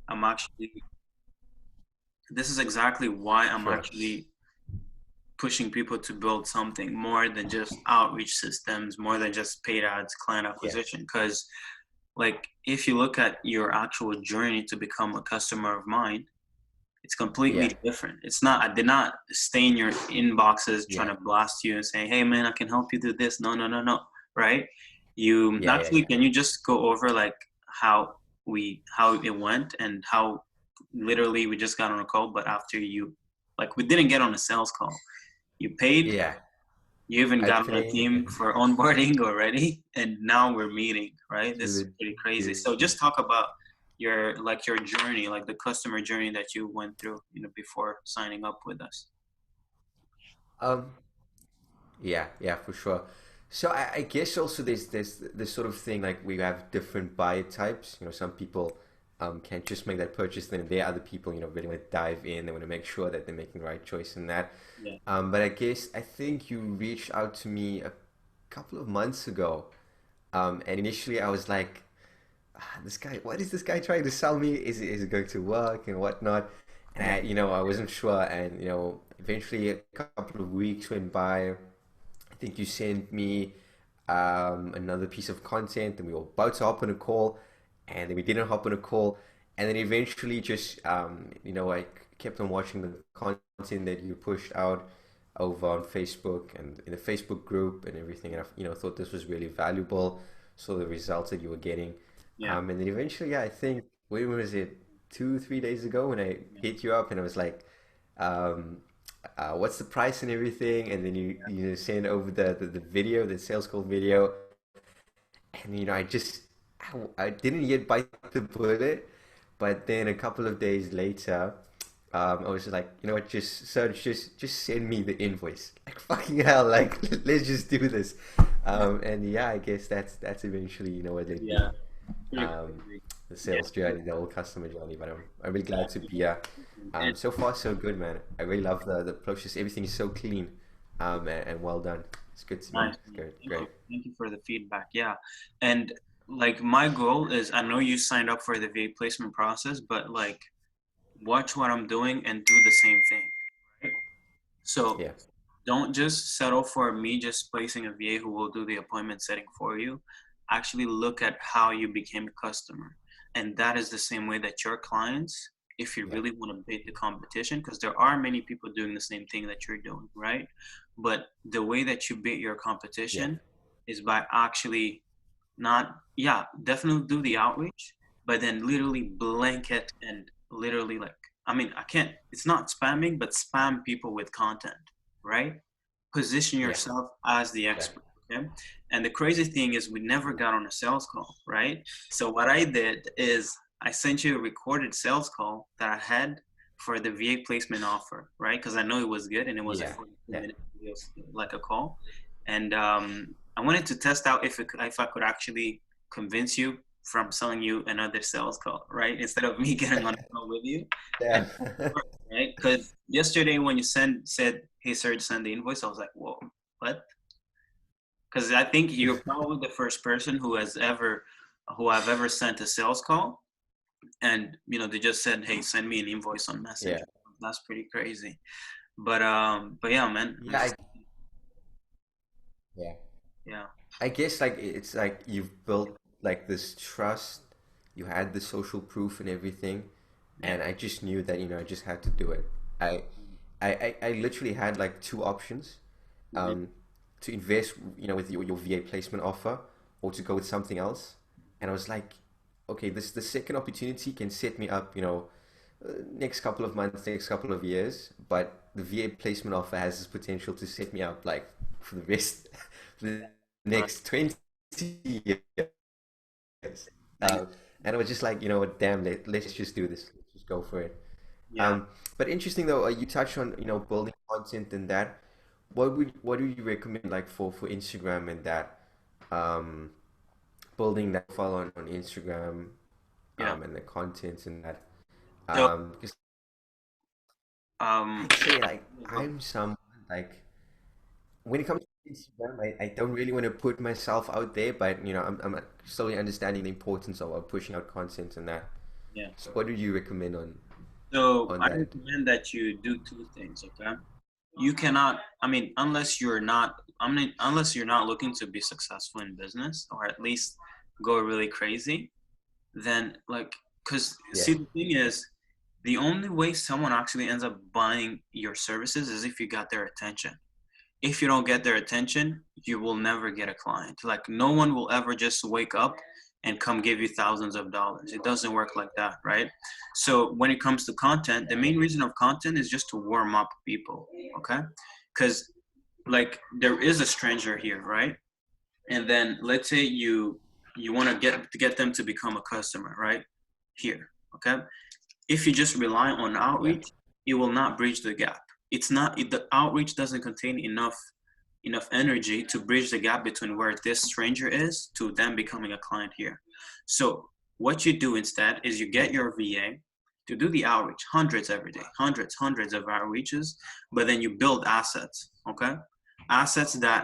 I'm actually, this is exactly why I'm Sure. actually pushing people to build something more than just outreach systems, more than just paid ads, client Yeah. acquisition. Because, like, if you look at your actual journey to become a customer of mine, it's Yeah. completely different. It's not, I did not stay in your inboxes trying Yeah. to blast you and say, hey, man, I can help you do this. No, no, no, no. Right? You Yeah. Yeah. actually, Yeah. can you just go over like how it went and how literally we just got on a call, but after you, like, we didn't get on a sales call. You paid, Yeah. you even I got on a paid team for onboarding already, and now we're meeting, right? This is to pretty crazy. the So just talk about your journey, like the customer journey that you went through, before signing up with us. um yeah, yeah, for sure. So I guess also there's this sort of thing like we have different buyer types. Some people can just make that purchase, then there are other people, really want to dive in. They want to make sure that they're making the right choice in that. Yeah. But I think you reached out to me a couple of months ago. And initially I was like, this guy, what is this guy trying to sell me? Is it going to work and whatnot? And Yeah. I wasn't sure. And eventually a couple of weeks went by. I think you sent me another piece of content, and we were about to hop on a call, and then we didn't hop on a call, and then eventually just I kept on watching the content that you pushed out over on Facebook and in the Facebook group and everything, and I thought this was really valuable. So the results that you were getting, Yeah. and then eventually, yeah, I think when was it 2 3 days ago when I Yeah. hit you up and I was like. Um, what's the price and everything, and then you send over the video, the sales call video, and I didn't yet bite the bullet, but then a couple of days later, I was like, you know what, just send me the invoice, like fucking hell, like let's just do this, and yeah, I guess that's eventually what led Yeah. me Pretty um, crazy. the Yeah. sales journey, the whole customer journey. But I'm really glad to Exactly. be here. And So far, so good, man. I really love the process. Everything is so clean, and well done. It's good to me. nice. It's great, Thank you. great. Thank you for the feedback. Yeah. And like my goal is, I know you signed up for the VA placement process, but like watch what I'm doing and do the same thing. Right? So Yeah, don't just settle for me just placing a VA who will do the appointment setting for you. Actually look at how you became a customer. And that is the same way that your clients, if you yeah, really want to beat the competition, because there are many people doing the same thing that you're doing, right? But the way that you beat your yeah, competition is by actually not, yeah, definitely do the outreach, but then literally blanket and literally, like, I mean, I can't, it's not spamming, but spam people with content, right? Position yeah, yourself as the yeah, expert. Okay. And the crazy thing is, we never got on a sales call, right? So what I did is I sent you a recorded sales call that I had for the VA placement offer, right? Because I know it was good and it was a yeah, 42 yeah, minute video, like a call. And I wanted to test out if I could actually convince you from selling you another sales call, right? Instead of me getting on a call with you. And yeah. right, because yesterday when you said, "Hey, sir, send the invoice," I was like, "Whoa, what?" Because I think you're probably the first person who I've ever sent a sales call, and they just said, "Hey, send me an invoice on Yeah, Messenger." That's pretty crazy. But yeah, man, I'm yeah, just yeah. yeah, I guess like it's like you've built like this trust. You had the social proof and everything, yeah, and I just knew that I just had to do it. I I literally had like two options, mhm, um, to invest with your VA placement offer, or to go with something else. And I was like, okay, this the second opportunity can set me up, next couple of months, next couple of years. But the VA placement offer has this potential to set me up like for the rest, for the uh, next 20 years. ex- Um, and I was just like, you know what, damn, let's just do this. Let's just go for it. yeah. But interesting though, you touched on, building content and that. What do you recommend like for Instagram and that, um, building that file on Instagram, Yeah. and the contents and that. So, Because um, I'd say like I'm someone like when it comes to Instagram, I don't really want to put myself out there, but I'm slowly understanding the importance of pushing out content and that. Yeah. So what do you recommend So on I that? recommend that you do two things, okay? You cannot, I mean, unless you're not, I mean, unless you're not looking to be successful in business or at least go really crazy, then like, because Yeah. see, the thing is, the only way someone actually ends up buying your services is if you got their attention. If you don't get their attention, you will never get a client. Like no one will ever just wake up and come give you thousands of dollars. It doesn't work like that, right? So when it comes to content, the Yeah. main reason of content is just to warm up people, okay? Because like there is a stranger here, right? And then let's say you want to get them to become a customer, right? Here, okay? If you just rely on Yeah. outreach, it will not bridge the gap. It's not the outreach doesn't contain enough energy to bridge the gap between where this stranger is to them becoming a client here. So what you do instead is you get your VA to do the outreach, hundreds every day, hundreds of outreaches, but then you build assets, okay? Assets that,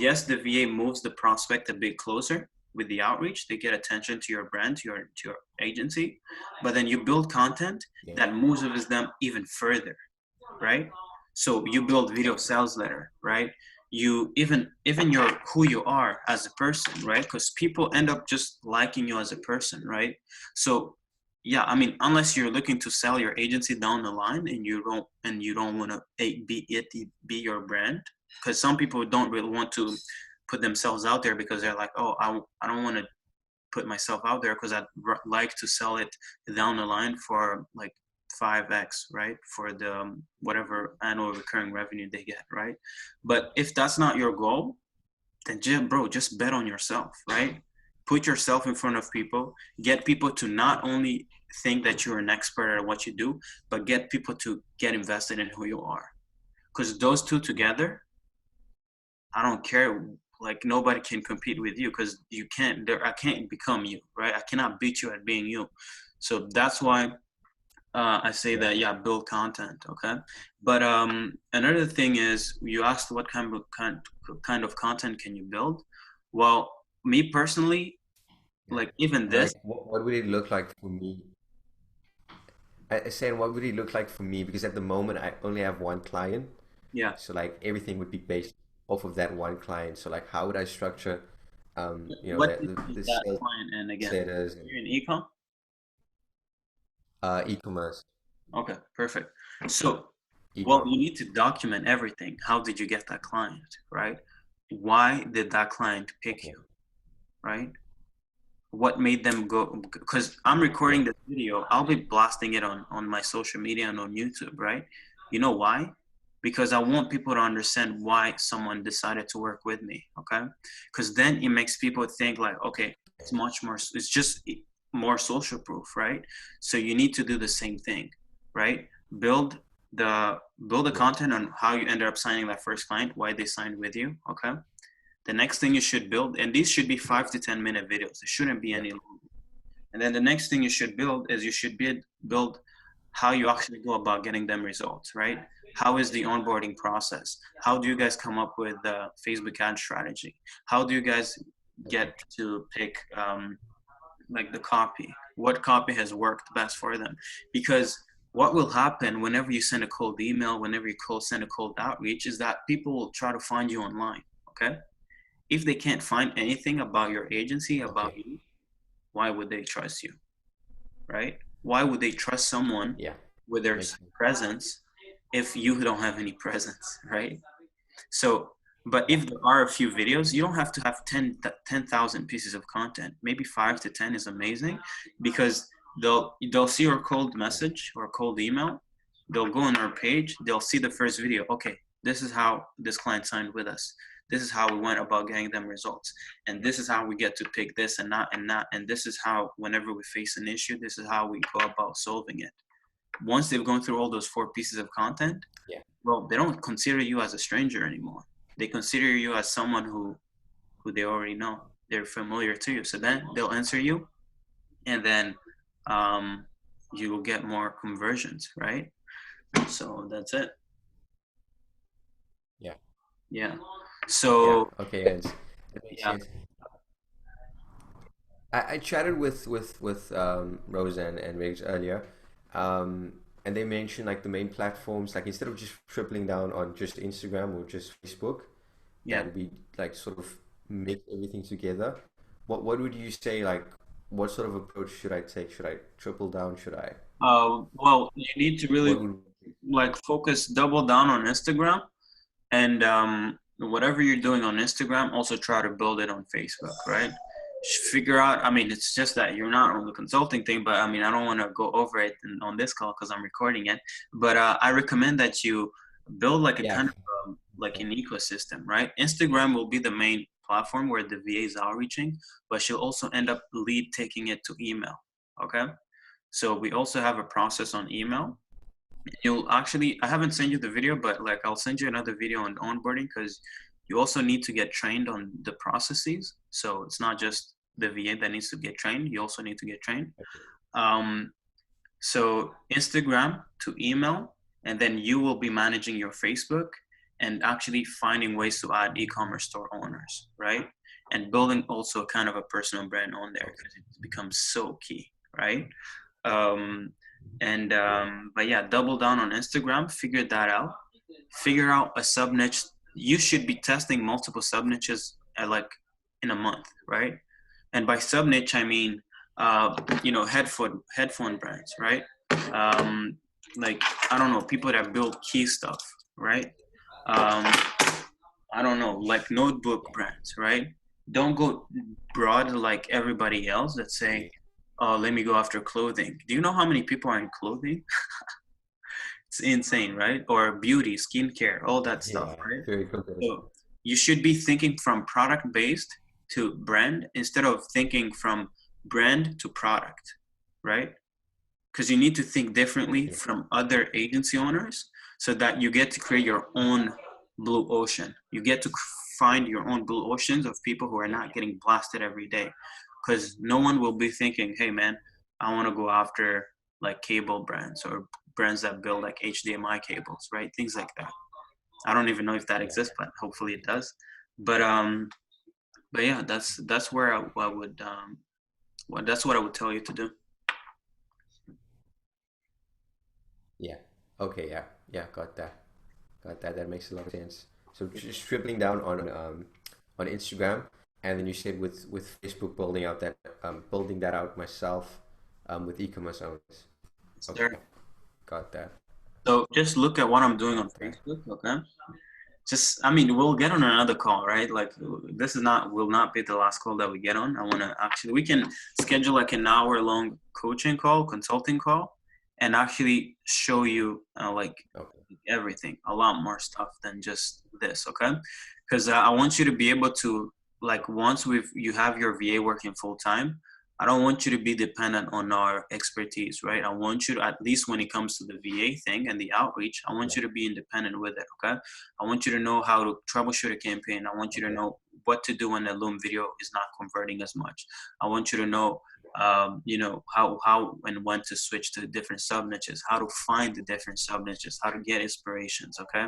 yes, the VA moves the prospect a bit closer with the outreach. They get attention to your brand, to your agency, but then you build content Yeah. that moves them even further, right? So you build video sales letter, right? You even your who you are as a person, right? Because people end up just liking you as a person, right? So yeah, I mean, unless you're looking to sell your agency down the line and you don't want to be your brand, because some people don't really want to put themselves out there because they're like, oh, I don't want to put myself out there because like to sell it down the line for like 5x, right? For the whatever annual recurring revenue they get, right? But if that's not your goal, then just bet on yourself, right? Put yourself in front of people, get people to not only think that you're an expert at what you do, but get people to get invested in who you are. Because those two together, I don't care. Like nobody can compete with you because you can't. I can't become you, right? I cannot beat you at being you. So that's why I say Yeah. that. Yeah, build content, okay. But another thing is, you asked what kind of content can you build? Well, me personally, Yeah. like even this, Like what would it look like for me? I said what would it look like for me? Because at the moment I only have one client. yeah. So like everything would be based off of that one client. So like how would I structure What is the that sales client in again? letters and You're in ecom. e-commerce. Okay, perfect. So, well, E-com. you need to document everything. How did you get that client, right? Why did that client pick Okay. you, right? What made them go? Because I'm Yeah. recording this video, I'll be blasting it on my social media and on YouTube, right? You know why? Because I want people to understand why someone decided to work with me, okay? Because then it makes people think like, okay, it's much more, it's just more social proof, right? So you need to do the same thing, right? Build the build the Yeah. content on how you ended up signing that first client, why they signed with you, okay? The next thing you should build, and these should be 5 to 10 minute videos. It shouldn't be Yeah. any longer. And then the next thing you should build is you should build how you actually go about getting them results, right? How is the onboarding process? How do you guys come up with the Facebook ad strategy? How do you guys Okay. get to pick like the copy? What copy has worked best for them? Because what will happen whenever you send a cold email, whenever you send a cold outreach, is that people will try to find you online. Okay, if they can't find anything about your agency, about Okay. you, why would they trust you, right? Why would they trust someone Yeah. with their Makes sense. presence if you don't have any presence, right? So, but Yeah. if there are a few videos, you don't have to have 10,000 pieces of content. Maybe 5 to 10 is amazing because they'll see your cold Yeah. message or cold email. They'll go on our page. They'll see the first video. Okay, this is how this client signed with us. This is how we went about getting them results, and this is how we get to pick this and not and not. And this is how, whenever we face an issue, this is how we go about solving it. Once they've gone through all those 4 pieces of content, Yeah. well, they don't consider you as a stranger anymore. They consider you as someone who they already know. They're familiar to you. So then they'll answer you, and then um, you will get more conversions, right? So that's it. Yeah. Yeah. Yeah. So Okay, and that makes yeah, sense. I chatted with Roseanne and Riggs earlier, and they mentioned like the main platforms, like instead of just tripling down on just Instagram or just Facebook, Yeah. that we like sort of mix everything together. What would you say, like what sort of approach should I take? Should I triple down? Should I Well, you need to really what would like focus, double down on Instagram, and whatever you're doing on Instagram, also try to build it on Facebook, right? Figure out. I mean, it's just that you're not on the consulting thing, but I mean, I don't want to go over it on this call because I'm recording it. But I recommend that you build like a yeah. kind of like an ecosystem, right? Instagram will be the main platform where the VA is outreaching, but she'll also end up lead taking it to email. Okay. So we also have a process on email. You'll actually, I haven't sent you the video, but like I'll send you another video on onboarding because you also need to get trained on the processes. So it's not just the VA that needs to get trained. You also need to get trained. Um, so Instagram to email, and then you will be managing your Facebook and actually finding ways to add e-commerce store owners, right? And building also kind of a personal brand on there Okay. because it becomes so key, right? Um, and Yeah. but yeah, double down on Instagram, figure that out, figure out a sub niche. You should be testing multiple sub niches at like in a month, right? And by sub niche, I mean headphone brands, right? Um, like I don't know, people that build key stuff, right? Um, I don't know, like notebook brands, right? Don't go broad like everybody else that say, Yeah. "Oh, let me go after clothing." Do you know how many people are in clothing? It's insane, right? Or beauty, skincare, all that stuff, Yeah. right? Very competitive. So you should be thinking from product based to brand instead of thinking from brand to product, right? Because you need to think differently Yeah. from other agency owners so that you get to create your own blue ocean. You get to find your own blue oceans of people who are not getting blasted every day. Because no one will be thinking, hey man, I want to go after like cable brands or brands that build like HDMI cables, right? Things like that. I don't even know if that Yeah. exists, but hopefully it does. But yeah, that's where I would well, that's what I would tell you to do. Yeah. Okay. Yeah. Yeah. Got that. Got that. That makes a lot of sense. So just tripling down on Instagram, and then you said with Facebook building that out myself with e-commerce owners. Okay. Sure. Got that. So just look at what I'm doing on Got that. Facebook, okay? Just, I mean, we'll get on another call, right? Like this is not will not be the last call that we get on. I want to actually we can schedule like an hour long coaching call, consulting call, and actually show you like Okay. everything, a lot more stuff than just this, okay? Because I want you to be able to like once you have your VA working full time, I don't want you to be dependent on our expertise, right? I want you to, at least when it comes to the VA thing and the outreach, I want Yeah. you to be independent with it, okay? I want you to know how to troubleshoot a campaign. I want you to Okay. know what to do when the Loom video is not converting as much. I want you to know, how and when to switch to different sub niches, how to find the different sub niches, how to get inspirations, okay?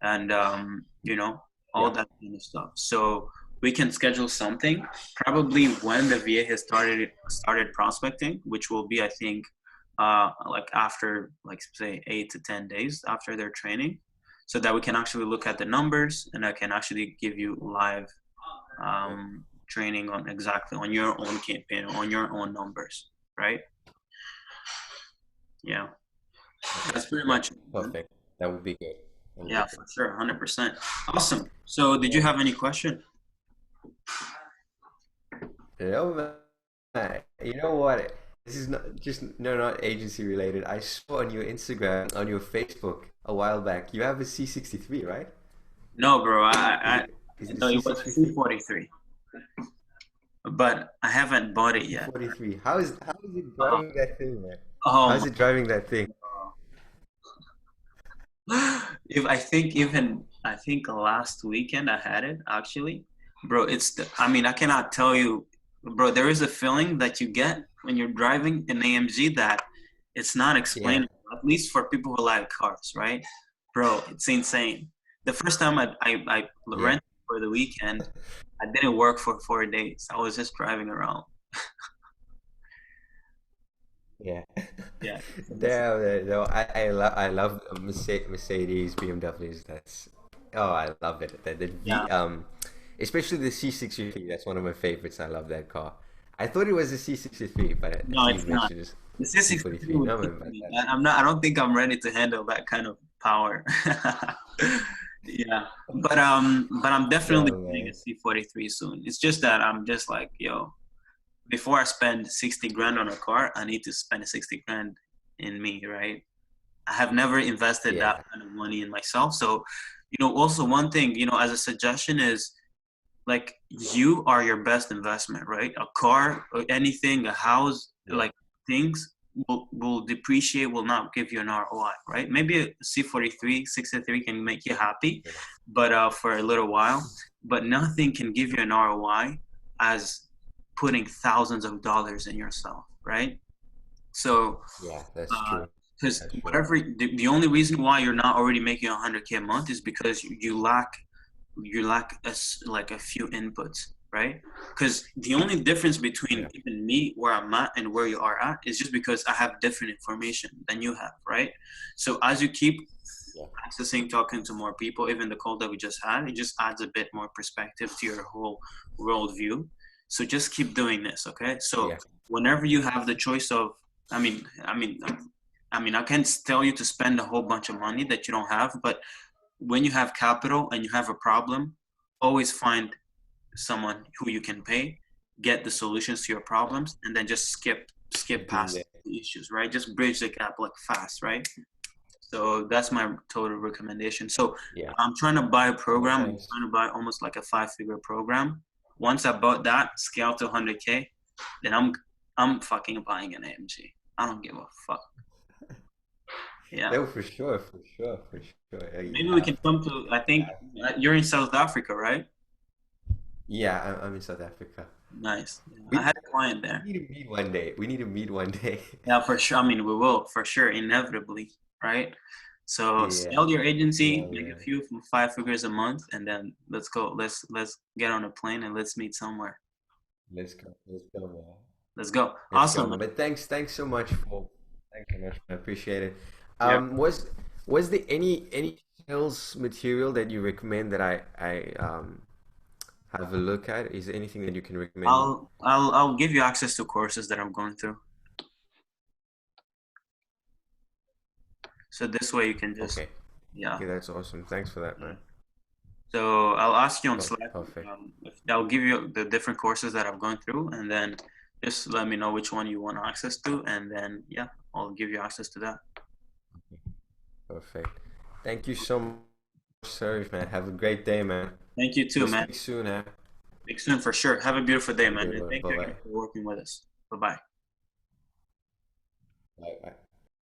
And, all Yeah. that kind of stuff. So we can schedule something probably when the VA has started prospecting, which will be, I think, like after, like say 8 to 10 days after their training, so that we can actually look at the numbers and I can actually give you live Okay. training on exactly on your own campaign, on your own numbers, right? Yeah, Okay. that's pretty Yeah. much it, man. Perfect. That would be good. That would be Yeah, good. for sure, 100%. Awesome. So, did you Yeah. have any question? No, man. You know what? This is not just no, not agency related. I saw on your Instagram, on your Facebook a while back. You have a C63, right? No, bro. Is it is it a No, it was a C63? C43, but I haven't bought it yet. C43. How is it Uh, driving that thing, man? oh How's it driving that thing? if I think even I think last weekend I had it actually, bro. I mean, I cannot tell you, bro. There is a feeling that you get when you're driving an AMG that it's not Yeah. explainable. At least for people who like cars, right, bro? It's insane. The first time I Yeah. rented for the weekend, I didn't work for 4 days. I was just driving around. Yeah. Yeah. So this is, No, I love Mercedes, BMWs. That's oh, I love it. yeah. Especially the C63. That's one of my favorites. I love that car. I thought it was a C63, but I No, think you it's not. mentioned it's The 663 C43. would No, kill man, but me. that's I'm not. I don't think I'm ready to handle that kind of power. Yeah, but I'm definitely no, getting a man. C43 soon. It's just that I'm just like, yo, before I spend 60 grand on a car, I need to spend 60 grand in me, right? I have never invested that Yeah, kind of money in myself. So, also one thing, as a suggestion is like you are your best investment, right? A car or anything, a house, yeah, like things will depreciate, will not give you an ROI, right? Maybe a C43, 63 can make you happy, yeah, but for a little while, but nothing can give you an ROI as putting thousands of dollars in yourself, right? So, yeah. That's true. because That's true. whatever the only reason why you're not already making 100K a month is because you lack like a few inputs, right? Because the only difference between Yeah, even me where I'm at and where you are at is just because I have different information than you have, right? So as you keep yeah, accessing, talking to more people, even the call that we just had, it just adds a bit more perspective to your whole worldview. So just keep doing this, okay? So yeah. whenever you have the choice of, I mean, I mean, I can't tell you to spend a whole bunch of money that you don't have, but when you have capital and you have a problem, always find someone who you can pay, get the solutions to your problems, and then just skip Keep doing past that. the issues, right? Just bridge the gap like fast, right? So that's my total recommendation. So Yeah. I'm trying to buy a Oh, program. I'm nice. trying to buy almost like a five-figure program. Once I bought that, scale to 100K, then I'm fucking buying an AMG. I don't give a fuck. Yeah. No, for sure, for sure, for sure. You Maybe we can have to. come to. I think you're in South Africa, right? Yeah, I'm in South Africa. Nice. Yeah, I We had a client there. need to meet one day. We need to meet one day. Yeah, for sure. I mean, we will for sure, inevitably, right? So Yeah, scale your yeah, agency, make a man. few from five figures a month, and then let's go. Let's get on a plane and let's meet somewhere. Let's go, man. Let's go. Let's go, Awesome, man. man. But thanks so much, man. I appreciate it. Yeah. Was there any sales material that you recommend that I have a look at? Is there anything that you can recommend me? I'll give you access to courses that I'm going through. So this way you can just, Okay. yeah. Okay, that's awesome. Thanks for that, Yeah. man. So I'll ask you on Oh, Slack. perfect. If I'll give you the different courses that I'm going through, and then just let me know which one you want access to, and then yeah, I'll give you access to that. Perfect. Thank you so much, Serge, man. Have a great day, man. Thank you too, We'll man. speak soon, huh? Speak soon for sure. Have a beautiful day, Have a man, good and one. thank you again Bye-bye. for working with us. Bye bye. Bye bye.